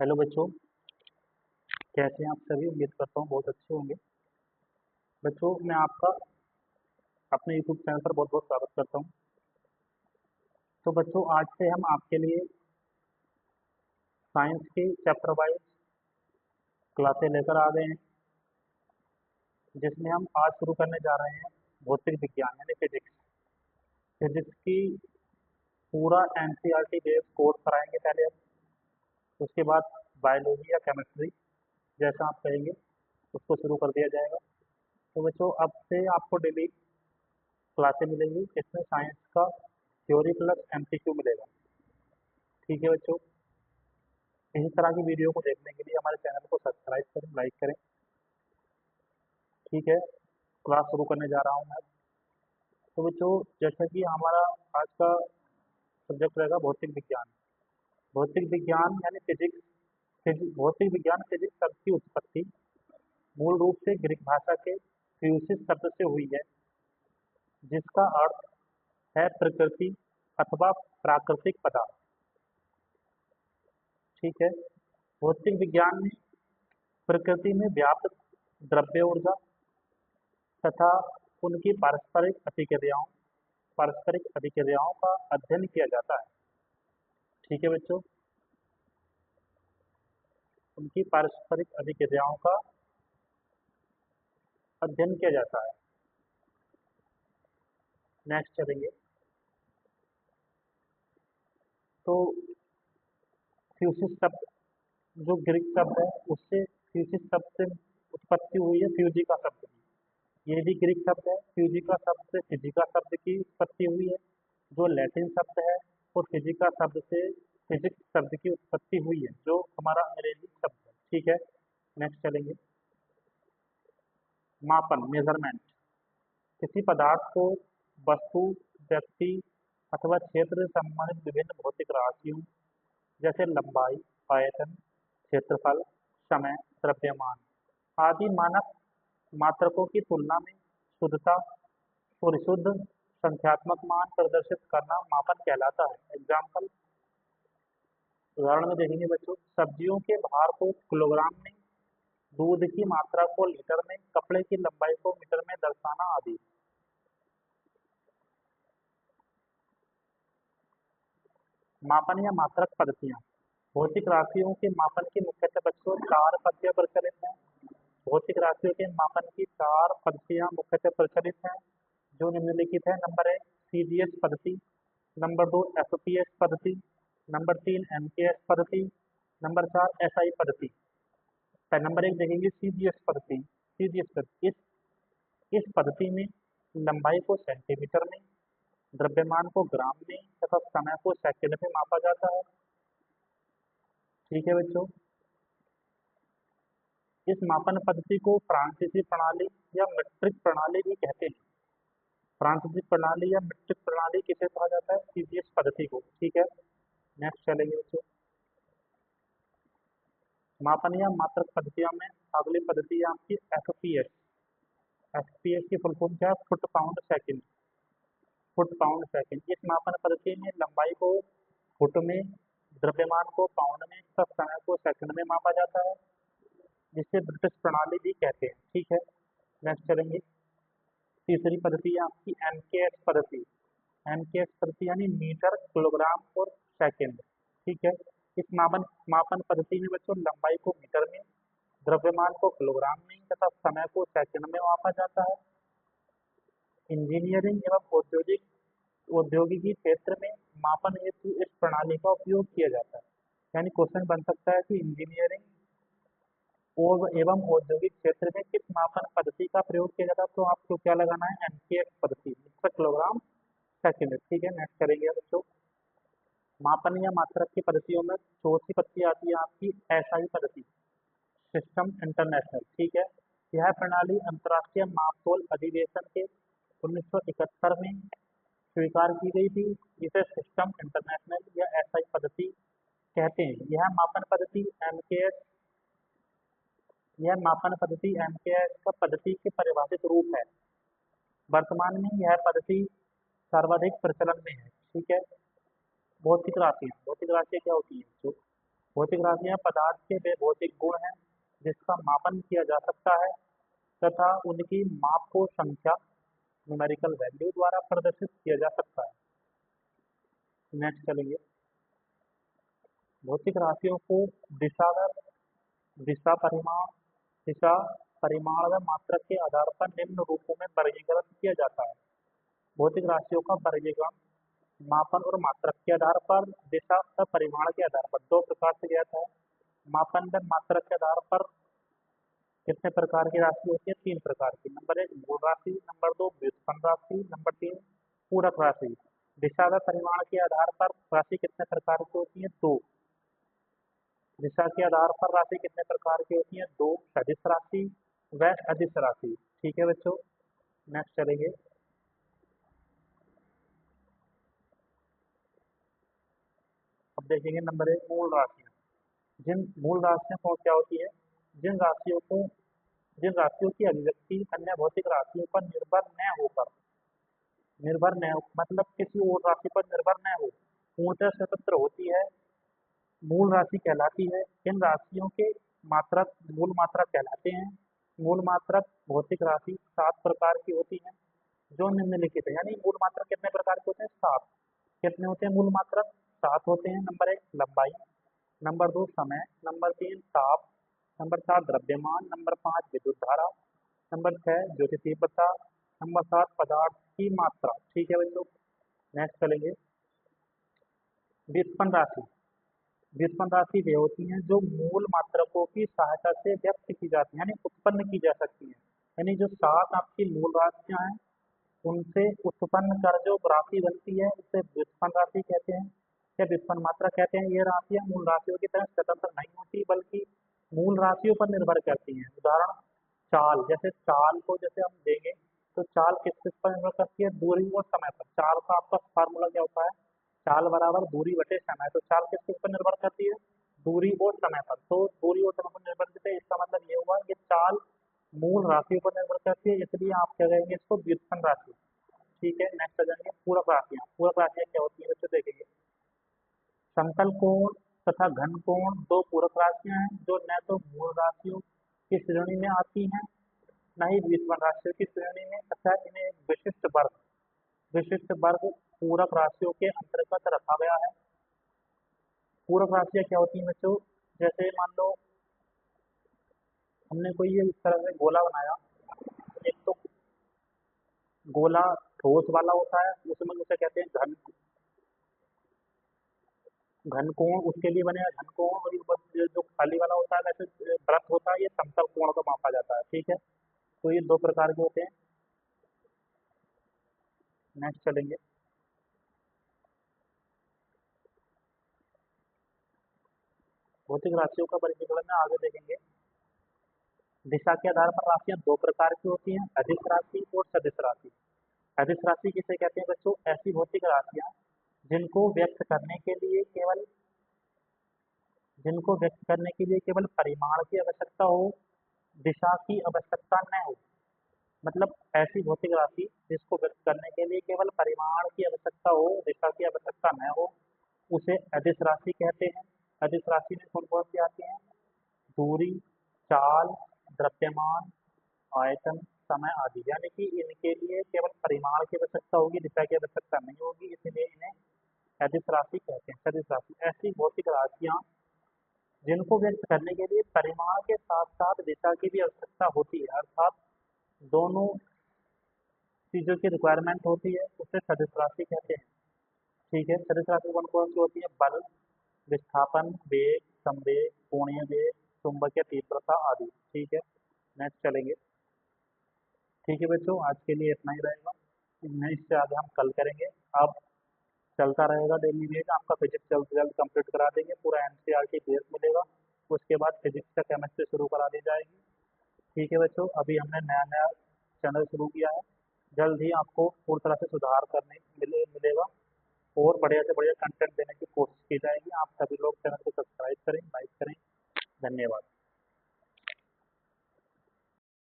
Hello बच्चों, कैसे हैं आप सभी। उम्मीद करता हूँ बहुत अच्छे होंगे। बच्चों, मैं आपका अपने यूट्यूब चैनल पर बहुत बहुत स्वागत करता हूँ। तो बच्चों, आज से हम आपके लिए साइंस की चैप्टर वाइज क्लासें लेकर आ गए हैं, जिसमें हम आज शुरू करने जा रहे हैं भौतिक विज्ञान यानी फिजिक्स। फिजिक्स की पूरा एनसीईआरटी बेस्ड कोर्स कराएंगे पहले हम, उसके बाद बायोलॉजी या केमिस्ट्री जैसा आप कहेंगे उसको शुरू कर दिया जाएगा। तो बच्चों, अब से आपको डेली क्लासें मिलेंगी, इसमें साइंस का थ्योरी प्लस एमसीक्यू मिलेगा। ठीक है बच्चों, इसी तरह की वीडियो को देखने के लिए हमारे चैनल को सब्सक्राइब करें, लाइक करें। ठीक है, क्लास शुरू करने जा रहा हूँ मैं। तो बच्चों, जैसा कि हमारा आज का सब्जेक्ट रहेगा भौतिक विज्ञान। भौतिक विज्ञान यानी फिजिक्स। भौतिक विज्ञान फिजिक्स शब्द की उत्पत्ति मूल रूप से ग्रीक भाषा के फ्यूसिस शब्द से हुई है, जिसका अर्थ है प्रकृति अथवा प्राकृतिक पदार्थ। ठीक है, भौतिक विज्ञान में प्रकृति में व्याप्त द्रव्य ऊर्जा तथा उनकी पारस्परिक अभिक्रियाओं का अध्ययन किया जाता है। ठीक है बच्चों, उनकी पारस्परिक अभिक्रियाओं का अध्ययन किया जाता है। नेक्स्ट चलेंगे। तो फ्यूसिस शब्द जो ग्रीक शब्द है उससे फ्यूसिस शब्द से उत्पत्ति हुई है फ्यूजी का शब्द की। ये भी ग्रीक शब्द है। फ्यूजी का शब्द से फिजिका शब्द की उत्पत्ति हुई है, जो लैटिन शब्द है, और फिजिका शब्द से फिजिक्स शब्द की उत्पत्ति हुई है, जो हमारा अंग्रेजी शब्द है। ठीक है, नेक्स्ट चलेंगे। मापन मेजरमेंट किसी पदार्थ को वस्तु, व्यक्ति अथवा क्षेत्र से संबंधित विभिन्न भौतिक राशियों जैसे लंबाई, आयतन, क्षेत्रफल, समय, द्रव्यमान आदि मानक मात्रकों की तुलना में शुद्धता और शुद्ध संख्यात्मक मान प्रदर्शित करना मापन कहलाता है। एग्जाम्पल, उदाहरण में देखेंगे बच्चों, सब्जियों के भार को किलोग्राम में, दूध की मात्रा को लीटर में, कपड़े की लंबाई को मीटर में दर्शाना आदि। मापन या मात्रक पद्धतियां। भौतिक राशियों के मापन की मुख्यतः बच्चों चार पद्धतियां प्रचलित हैं। भौतिक राशियों के मापन की चार पद्धतियां मुख्यतः प्रचलित हैं, जो निम्नलिखित है। नंबर 1 सीजीएस पद्धति, नंबर 2 एसपीएस पद्धति, नंबर 3 एमकेएस पद्धति, नंबर 4 एसआई पद्धति। नंबर 1 देखेंगे सीजीएस पद्धति। सीजीएस पद्धति, इस पद्धति में लंबाई को सेंटीमीटर में, द्रव्यमान को ग्राम में तथा समय को सेकंड में मापा जाता है। ठीक है बच्चों, इस मापन पद्धति को फ्रांसीसी प्रणाली या मीट्रिक प्रणाली भी कहते हैं। फ्रांसीसी प्रणाली या मीट्रिक प्रणाली किसे कहा जाता है? सीजीएस पद्धति को। ठीक है, नेक्स्ट चलेंगे बच्चों। मापन या मात्रक पद्धतियों में अगली पद्धति है आपकी एफपीएस। एफपीएस की फुल फॉर्म क्या है? Foot pound second. Foot pound second. इस मापन पद्धति में लंबाई को फुट में, द्रव्यमान को पाउंड में तथा समय को सेकंड में मापा जाता है, जिसे ब्रिटिश प्रणाली भी कहते हैं। ठीक है, नेक्स्ट चलेंगे। तीसरी पद्धति है आपकी एमकेएस पद्धति। एमकेएस पद्धति यानी मीटर, किलोग्राम और सेकंड। ठीक है, इस मापन मापन पद्धति में बच्चों लंबाई को मीटर में, द्रव्यमान को किलोग्राम में तथा समय को सेकंड में मापा जाता है। इंजीनियरिंग एवं औद्योगिकी क्षेत्र में मापन हेतु इस प्रणाली का उपयोग किया जाता है। यानी क्वेश्चन बन सकता है कि इंजीनियरिंग और एवं औद्योगिक क्षेत्र में किस मापन पद्धति का प्रयोग किया जाता है, तो आपको क्या लगाना है? एमकेएस पद्धति, मीटर, किलोग्राम, सेकंड। ठीक है, नेक्स्ट करेंगे बच्चों। मापन या मात्रक की पद्धतियों में चौथी पद्धति आती है आपकी एसआई पद्धति, सिस्टम इंटरनेशनल। ठीक है, यह प्रणाली अंतर्राष्ट्रीय मापतोल अधिवेशन के 1971 में स्वीकार की गई थी, जिसे सिस्टम इंटरनेशनल या एसआई पद्धति कहते हैं। यह मापन पद्धति एमकेएस का पद्धति के परिभाषित रूप है। वर्तमान में यह पद्धति सर्वाधिक प्रचलन में है। ठीक है, भौतिक राशियाँ क्या होती हैं? भौतिक राशियां पदार्थ के वे भौतिक गुण हैं जिसका मापन किया जा सकता है तथा उनकी माप को संख्या न्यूमेरिकल वैल्यू द्वारा प्रदर्शित किया जा सकता है। नेक्स्ट चलेंगे। भौतिक राशियों को दिशावर दिशा परिमाण दिशा परिमाण व मात्रक के आधार पर निम्न रूपों में वर्गीकृत किया जाता है। भौतिक राशियों का वर्गीकरण मापन और मात्रक के आधार पर, दिशा व परिमाण के आधार पर दो प्रकार से किया जाता है। मापन व मात्रक के आधार पर कितने प्रकार की राशि होती है? तीन प्रकार की। नंबर एक मूल राशि, नंबर दो व्युत्पन्न राशि, नंबर तीन पूरक राशि। दिशा व परिमाण के आधार पर राशि कितने प्रकार की होती है? दो। दिशा के आधार पर राशि कितने प्रकार की होती है? दो, सदिश राशि व अदिश राशि। ठीक है बच्चों, नेक्स्ट चलेंगे। अब देखेंगे नंबर एक मूल राशियां। जिन मूल राशियों को क्या होती है? जिन राशियों को जिन राशियों की अभिव्यक्ति अन्य भौतिक राशियों पर निर्भर न हो, मतलब किसी और राशि पर निर्भर न हो, पूर्णतः स्वतंत्र होती है, मूल राशि कहलाती है। इन राशियों के मात्रक मूल मात्रक कहलाते हैं। मूल मात्रक भौतिक राशि सात प्रकार की होती है जो निम्नलिखित है। यानी मूल मात्रक कितने प्रकार के होते हैं? सात। कितने होते हैं मूल मात्रक? सात होते हैं। नंबर एक लंबाई, नंबर दो समय, नंबर तीन ताप, नंबर चार द्रव्यमान, नंबर पाँच विद्युत धारा, नंबर छह ज्योति तीव्रता, नंबर सात पदार्थ की मात्रा। ठीक है बच्चों, नेक्स्ट चलेंगे। व्युत्पन्न राशि। व्युत्पन्न राशि वे होती हैं जो मूल मात्रकों की सहायता से व्यक्त की जाती है, यानी उत्पन्न की जा सकती है। यानी जो सात आपकी मूल राशियां हैं उनसे उत्पन्न कर जो राशि बनती है उसे व्युत्पन्न राशि कहते हैं या व्युत्पन्न मात्रा कहते हैं। ये राशियां मूल राशियों की तरह स्वतंत्र नहीं होती बल्कि मूल राशियों पर निर्भर करती हैं। उदाहरण चाल, जैसे चाल को जैसे हम देंगे तो चाल किस किस पर निर्भर करती है? दूरी और समय पर। चाल का आपका फार्मूला क्या होता है? चाल बराबर दूरी बटे समय। तो चाल किस किस पर निर्भर करती है? दूरी और समय पर। तो दूरी और समय पर निर्भर करते हैं, इसका मतलब ये हुआ कि चाल मूल राशियों पर निर्भर करती है, इसलिए आप क्या कहेंगे इसको? व्युत्पन्न राशि। ठीक है, नेक्स्ट आ जाएंगे पूरक राशियां। पूरक राशियां क्या होती है बच्चों? देखेंगे। समतल कोण तथा घन कोण दो पूरक राशियां हैं जो न तो मूल राशियों की श्रेणी में आती हैं न ही व्युत्पन्न राशियों की श्रेणी में, तथा इन्हें एक विशिष्ट वर्ग पूरक राशियों के अंतर्गत रखा गया है। पूरक राशियां क्या होती हैं बच्चों? जैसे मान लो हमने कोई ये इस तरह से गोला बनाया, एक तो गोला ठोस वाला होता है, उसमें उसे कहते हैं घन कोण, उसके लिए बनेगा घन कोण। और ये जो खाली वाला होता है वैसे वृत्त होता है, ये समतल कोण को मापा जाता है। ठीक है, तो ये दो प्रकार के होते हैं। नेक्स्ट चलेंगे। भौतिक राशियों का वर्गीकरण में आगे देखेंगे। दिशा के आधार पर राशियां दो प्रकार की होती हैं, अदिश राशि और सदिश राशि। अदिश राशि किसे कहते हैं बच्चों? ऐसी भौतिक राशियां जिनको व्यक्त करने के लिए केवल परिमाण की आवश्यकता हो, दिशा की आवश्यकता न हो। मतलब ऐसी भौतिक राशि जिसको व्यक्त करने के लिए केवल परिमाण की आवश्यकता हो, दिशा की आवश्यकता न हो, उसे अदिश राशि कहते हैं। अदिश राशि में कौन कौन सी आती हैं? दूरी, चाल, द्रव्यमान, आयतन, समय आदि। यानी कि इनके लिए केवल परिमाण की आवश्यकता होगी, दिशा की आवश्यकता नहीं होगी, इसलिए इन्हें अदिश राशि कहते हैं। सदिश राशि ऐसी भौतिक राशियां जिनको व्यक्त करने के लिए परिमाण के साथ साथ दिशा की भी आवश्यकता होती है, अर्थात दोनों चीजों की रिक्वायरमेंट होती है, उसे सदिश राशि कहते हैं। ठीक है, सदिश राशि कौन कौन सी होती है? बल, विस्थापन, वेग, संवेग, कोणीय वेग, चुंबकीय तीव्रता आदि। ठीक है, नेक्स्ट चलेंगे। ठीक है बच्चों, आज के लिए इतना ही रहेगा। इससे आगे हम कल करेंगे। अब चलता रहेगा डेली वेज, आपका फिजिक्स जल्द से जल्द कंप्लीट करा देंगे, पूरा एनसीईआरटी बेस मिलेगा। उसके बाद फिजिक्स का केमिस्ट्री शुरू करा दी जाएगी। ठीक है बच्चों, अभी हमने नया नया चैनल शुरू किया है, जल्द ही आपको पूरी तरह से सुधार करने मिलेगा और बढ़िया से बढ़िया कंटेंट देने की कोशिश की जाएगी। आप सभी लोग चैनल को सब्सक्राइब करें, लाइक करें। धन्यवाद।